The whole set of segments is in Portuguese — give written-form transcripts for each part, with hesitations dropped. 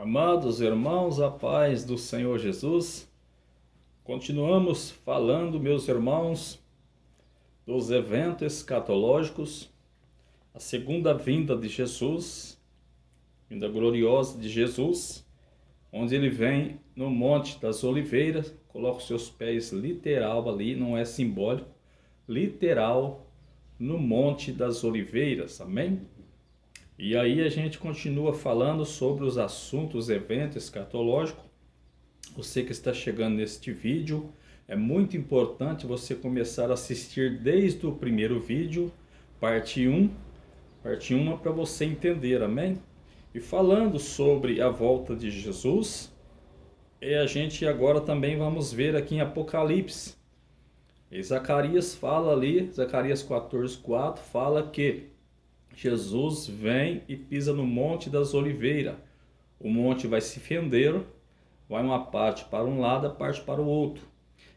Amados irmãos, a paz do Senhor Jesus. Continuamos falando, meus irmãos, dos eventos escatológicos, a segunda vinda de Jesus, vinda gloriosa de Jesus, onde ele vem no Monte das Oliveiras, coloca os seus pés literal ali, não é simbólico, literal no Monte das Oliveiras, amém? E aí a gente continua falando sobre os assuntos, eventos escatológicos. Você que está chegando neste vídeo, é muito importante você começar a assistir desde o primeiro vídeo, parte 1 para você entender, amém? E falando sobre a volta de Jesus, a gente agora também vamos ver aqui em Apocalipse. E Zacarias fala ali, Zacarias 14:4, fala que Jesus vem e pisa no Monte das Oliveiras. O monte vai se fender, vai uma parte para um lado, a parte para o outro.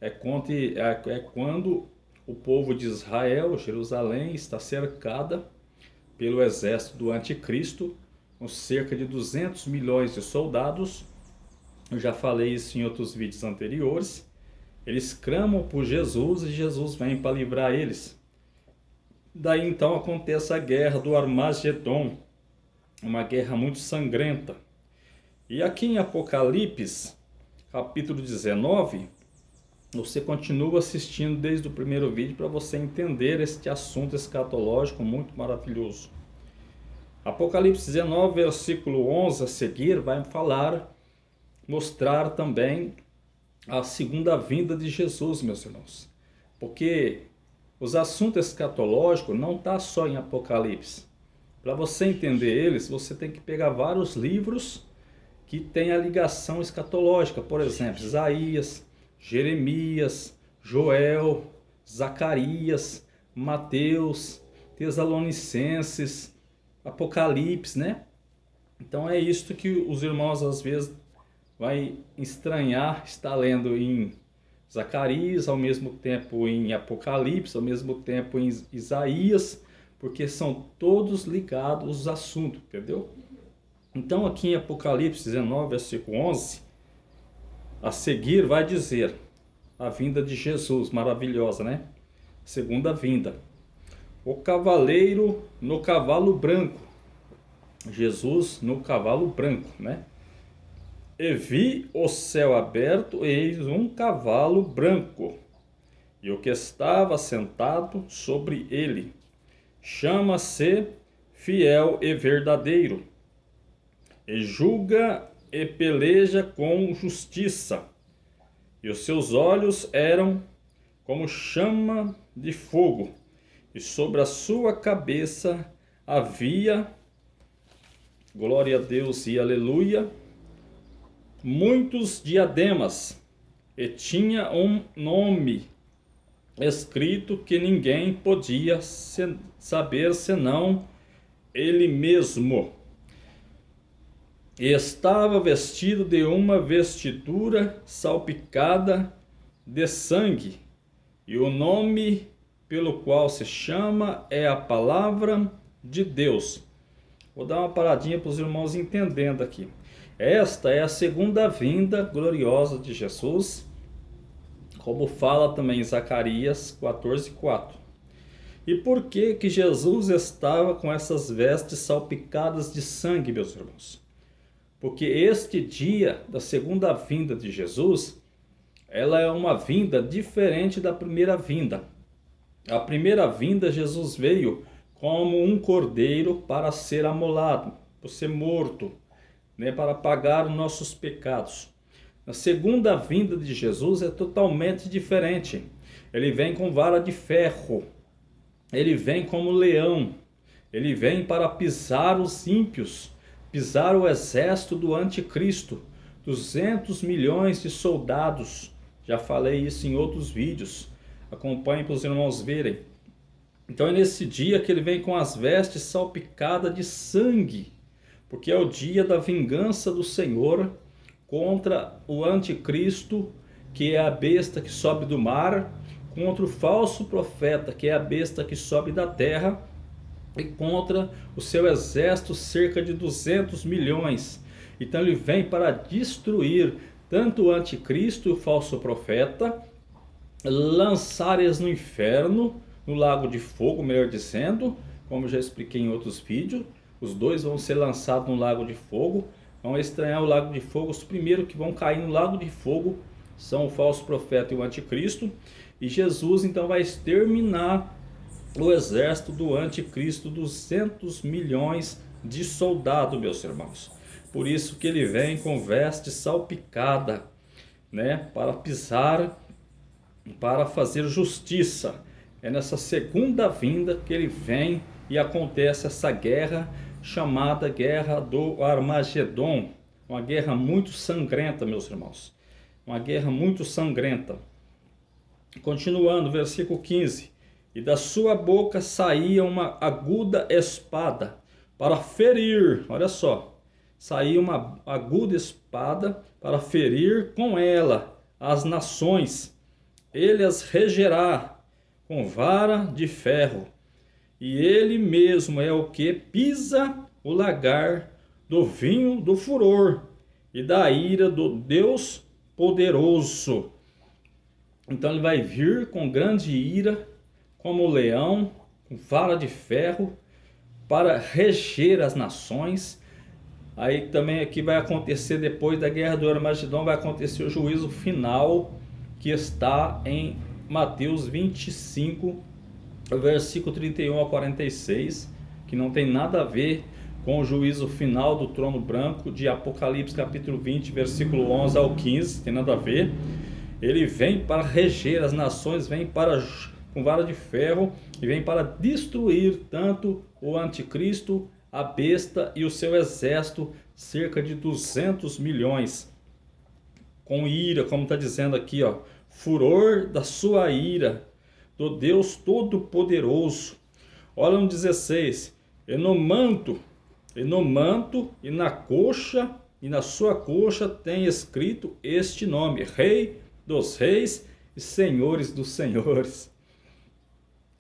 É quando o povo de Israel, Jerusalém, está cercada pelo exército do anticristo, com cerca de 200 milhões de soldados. Eu já falei isso em outros vídeos anteriores. Eles clamam por Jesus e Jesus vem para livrar eles. Daí então acontece a guerra do Armagedon, uma guerra muito sangrenta. E aqui em Apocalipse, capítulo 19, você continua assistindo desde o primeiro vídeo para você entender este assunto escatológico muito maravilhoso. Apocalipse 19, versículo 11 a seguir, vai mostrar também a segunda vinda de Jesus, meus irmãos. Porque os assuntos escatológicos não estão só em Apocalipse. Para você entender eles, você tem que pegar vários livros que têm a ligação escatológica. Por exemplo, Isaías, Jeremias, Joel, Zacarias, Mateus, Tessalonicenses, Apocalipse, né? Então é isso que os irmãos às vezes vai estranhar, estar lendo em Zacarias, ao mesmo tempo em Apocalipse, ao mesmo tempo em Isaías, porque são todos ligados aos assuntos, entendeu? Então aqui em Apocalipse 19, versículo 11, a seguir vai dizer a vinda de Jesus, maravilhosa, né? Segunda vinda. O cavaleiro no cavalo branco. Jesus no cavalo branco, né? E vi o céu aberto, eis um cavalo branco, e o que estava sentado sobre ele chama-se Fiel e Verdadeiro, e julga e peleja com justiça, e os seus olhos eram como chama de fogo, e sobre a sua cabeça havia, glória a Deus e aleluia, muitos diademas, e tinha um nome escrito que ninguém podia saber senão ele mesmo. E estava vestido de uma vestidura salpicada de sangue, e o nome pelo qual se chama é a Palavra de Deus. Vou dar uma paradinha para os irmãos entendendo aqui. Esta é a segunda vinda gloriosa de Jesus, como fala também em Zacarias 14:4. E por que Jesus estava com essas vestes salpicadas de sangue, meus irmãos? Porque este dia da segunda vinda de Jesus, ela é uma vinda diferente da primeira vinda. A primeira vinda, Jesus veio como um cordeiro para ser amolado, para ser morto, para pagar os nossos pecados. A segunda vinda de Jesus é totalmente diferente. Ele vem com vara de ferro, ele vem como leão, ele vem para pisar os ímpios, pisar o exército do anticristo, 200 milhões de soldados. Já falei isso em outros vídeos, acompanhem para os irmãos verem. Então é nesse dia que ele vem com as vestes salpicadas de sangue, porque é o dia da vingança do Senhor contra o anticristo, que é a besta que sobe do mar, contra o falso profeta, que é a besta que sobe da terra, e contra o seu exército, cerca de 200 milhões. Então ele vem para destruir tanto o anticristo e o falso profeta, lançar eles no inferno, no lago de fogo, melhor dizendo, como já expliquei em outros vídeos. Os dois vão ser lançados no lago de fogo, vão estranhar o lago de fogo. Os primeiros que vão cair no lago de fogo são o falso profeta e o anticristo, e Jesus então vai exterminar o exército do anticristo, 200 milhões de soldados, meus irmãos. Por isso que ele vem com veste salpicada, né, para pisar, para fazer justiça. É nessa segunda vinda que ele vem e acontece essa guerra chamada Guerra do Armagedon. Uma guerra muito sangrenta, meus irmãos. Uma guerra muito sangrenta. Continuando, versículo 15. E da sua boca saía uma aguda espada para ferir. Olha só. Saía uma aguda espada para ferir com ela as nações. Ele as regerá com vara de ferro. E ele mesmo é o que pisa o lagar do vinho do furor e da ira do Deus poderoso. Então ele vai vir com grande ira, como leão, com vara de ferro, para reger as nações. Aí também aqui vai acontecer, depois da guerra do Armagedon, vai acontecer o juízo final, que está em Mateus 25, versículo 31 a 46, que não tem nada a ver com o juízo final do trono branco de Apocalipse capítulo 20, versículo 11 ao 15, tem nada a ver. Ele vem para reger as nações, vem para com vara de ferro e vem para destruir tanto o anticristo, a besta e o seu exército, cerca de 200 milhões, com ira, como está dizendo aqui, ó, furor da sua ira, do Deus Todo-Poderoso. Olha no 16, e no manto e na coxa, e na sua coxa tem escrito este nome, Rei dos Reis e Senhores dos Senhores.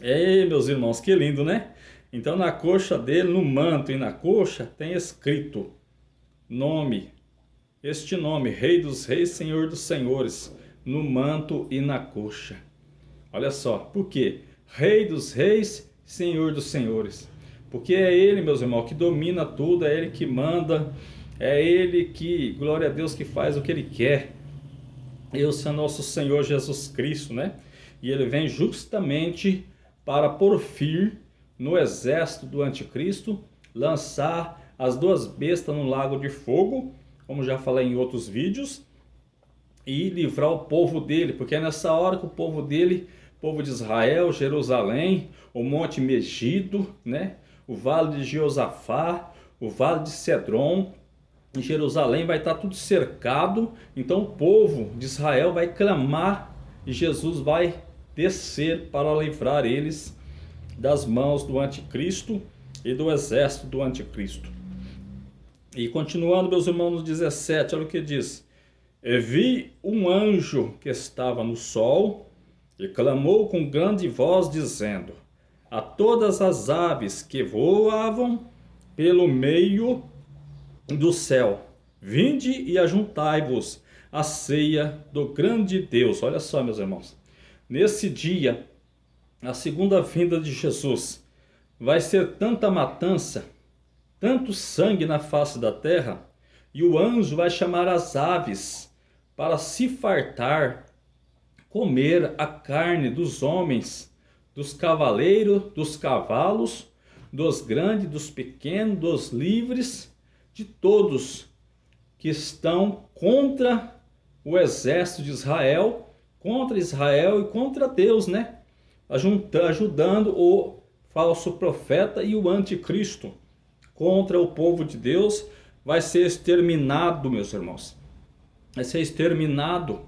Ei, meus irmãos, que lindo, né? Então na coxa dele, no manto e na coxa, tem escrito nome, este nome, Rei dos Reis, Senhor dos Senhores, no manto e na coxa. Olha só, por quê? Rei dos Reis, Senhor dos Senhores. Porque é ele, meus irmãos, que domina tudo, é ele que manda, é ele que, glória a Deus, que faz o que ele quer. Esse é nosso Senhor Jesus Cristo, né? E ele vem justamente para pôr fim no exército do anticristo, lançar as duas bestas no lago de fogo, como já falei em outros vídeos, e livrar o povo dele, porque é nessa hora que o povo dele, o povo de Israel, Jerusalém, o Monte Megido, né? O Vale de Jeosafá, o Vale de Cedron, em Jerusalém vai estar tudo cercado, então o povo de Israel vai clamar e Jesus vai descer para livrar eles das mãos do anticristo e do exército do anticristo. E continuando, meus irmãos, no 17, olha o que diz. E vi um anjo que estava no sol e clamou com grande voz, dizendo a todas as aves que voavam pelo meio do céu, vinde e ajuntai-vos à ceia do grande Deus. Olha só, meus irmãos, nesse dia, a segunda vinda de Jesus, vai ser tanta matança, tanto sangue na face da terra, e o anjo vai chamar as aves para se fartar, comer a carne dos homens, dos cavaleiros, dos cavalos, dos grandes, dos pequenos, dos livres, de todos que estão contra o exército de Israel, contra Israel e contra Deus, né? Ajudando o falso profeta e o anticristo contra o povo de Deus, vai ser exterminado, meus irmãos. Vai ser exterminado.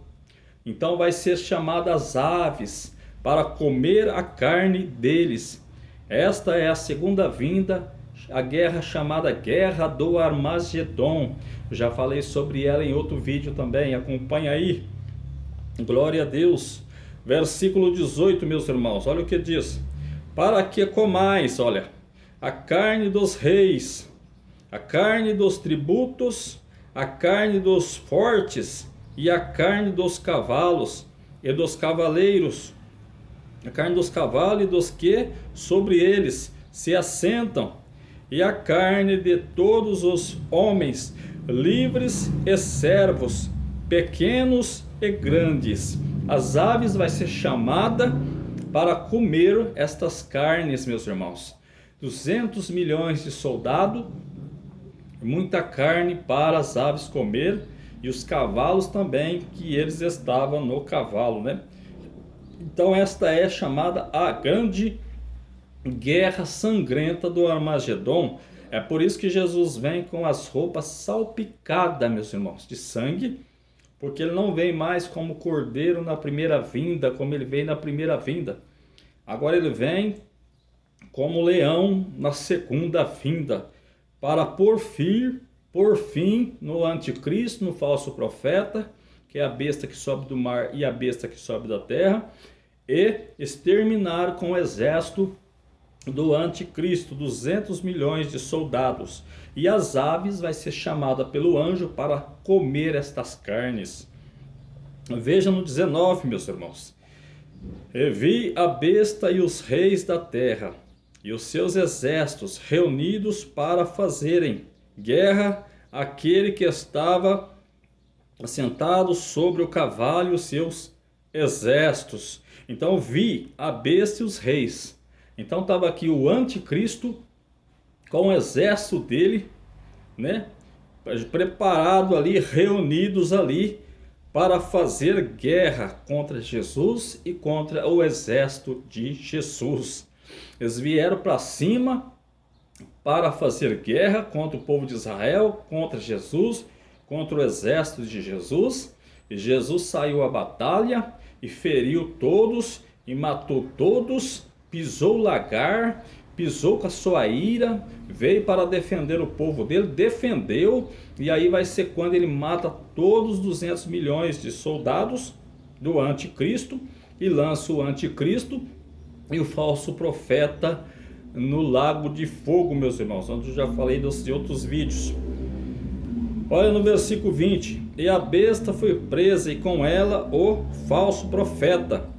Então vai ser chamado as aves para comer a carne deles. Esta é a segunda vinda, a guerra chamada Guerra do Armagedon. Eu já falei sobre ela em outro vídeo também, acompanha aí. Glória a Deus. Versículo 18, meus irmãos, olha o que diz. Para que comais, olha, a carne dos reis, a carne dos tributos, a carne dos fortes e a carne dos cavalos e dos cavaleiros, a carne dos cavalos e dos que sobre eles se assentam, e a carne de todos os homens, livres e servos, pequenos e grandes. As aves vai ser chamada para comer estas carnes, meus irmãos. 200 milhões de soldados, muita carne para as aves comer, e os cavalos também, que eles estavam no cavalo, né? Então esta é chamada a grande guerra sangrenta do Armagedon. É por isso que Jesus vem com as roupas salpicadas, meus irmãos, de sangue, porque ele não vem mais como cordeiro na primeira vinda, como ele veio na primeira vinda. Agora ele vem como leão na segunda vinda, para por fim no anticristo, no falso profeta, que é a besta que sobe do mar e a besta que sobe da terra, e exterminar com o exército do anticristo 200 milhões de soldados. E as aves vai ser chamada pelo anjo para comer estas carnes. Veja no 19, meus irmãos. E vi a besta e os reis da terra e os seus exércitos reunidos para fazerem guerra àquele que estava assentado sobre o cavalo e os seus exércitos. Então vi a besta e os reis. Então estava aqui o anticristo com o exército dele, né, preparado ali, reunidos ali para fazer guerra contra Jesus e contra o exército de Jesus. Eles vieram para cima para fazer guerra contra o povo de Israel, contra Jesus, contra o exército de Jesus. E Jesus saiu à batalha e feriu todos e matou todos, pisou o lagar, pisou com a sua ira, veio para defender o povo dele, defendeu, e aí vai ser quando ele mata todos os 200 milhões de soldados do anticristo e lança o anticristo e o falso profeta no lago de fogo, meus irmãos, onde eu já falei de outros vídeos. Olha no versículo 20: e a besta foi presa, e com ela o falso profeta,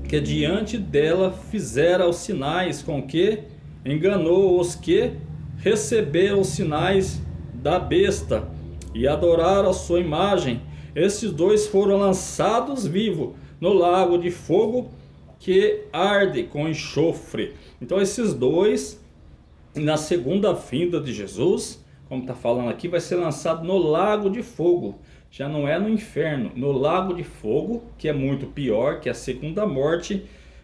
que diante dela fizera os sinais, com que enganou os que receberam os sinais da besta e adoraram a sua imagem. Esses dois foram lançados vivos no lago de fogo que arde com enxofre. Então esses dois, na segunda vinda de Jesus, como está falando aqui, vai ser lançado no lago de fogo. Já não é no inferno, no lago de fogo, que é muito pior, que é a segunda morte.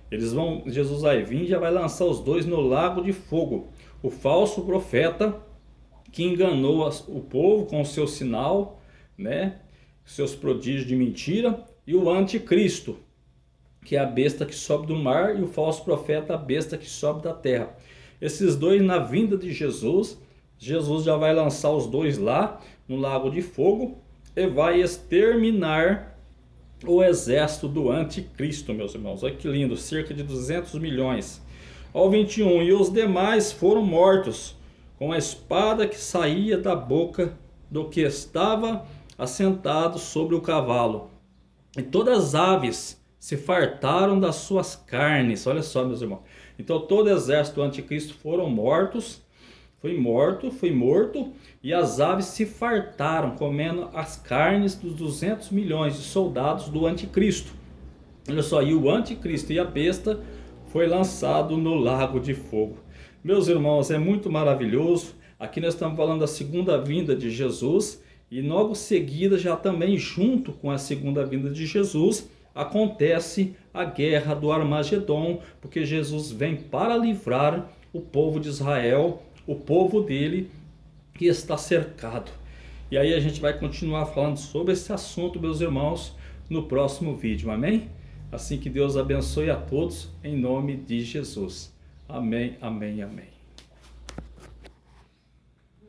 Jesus vai vir e já vai lançar os dois no lago de fogo. O falso profeta que enganou o povo com o seu sinal, né, seus prodígios de mentira, e o anticristo, que é a besta que sobe do mar, e o falso profeta, a besta que sobe da terra. Esses dois, na vinda de Jesus, Jesus já vai lançar os dois lá no lago de fogo e vai exterminar o exército do anticristo, meus irmãos. Olha que lindo, cerca de 200 milhões. Ao 21, e os demais foram mortos com a espada que saía da boca do que estava assentado sobre o cavalo. E todas as aves se fartaram das suas carnes. Olha só, meus irmãos. Então todo o exército do anticristo foram mortos. Foi morto, e as aves se fartaram, comendo as carnes dos 200 milhões de soldados do anticristo. Olha só, e o anticristo e a besta foi lançado no lago de fogo. Meus irmãos, é muito maravilhoso. Aqui nós estamos falando da segunda vinda de Jesus, e logo seguida, já também junto com a segunda vinda de Jesus, acontece a guerra do Armagedon, porque Jesus vem para livrar o povo de Israel, o povo dele que está cercado. E aí a gente vai continuar falando sobre esse assunto, meus irmãos, no próximo vídeo, amém? Assim que Deus abençoe a todos, em nome de Jesus. Amém, amém, amém.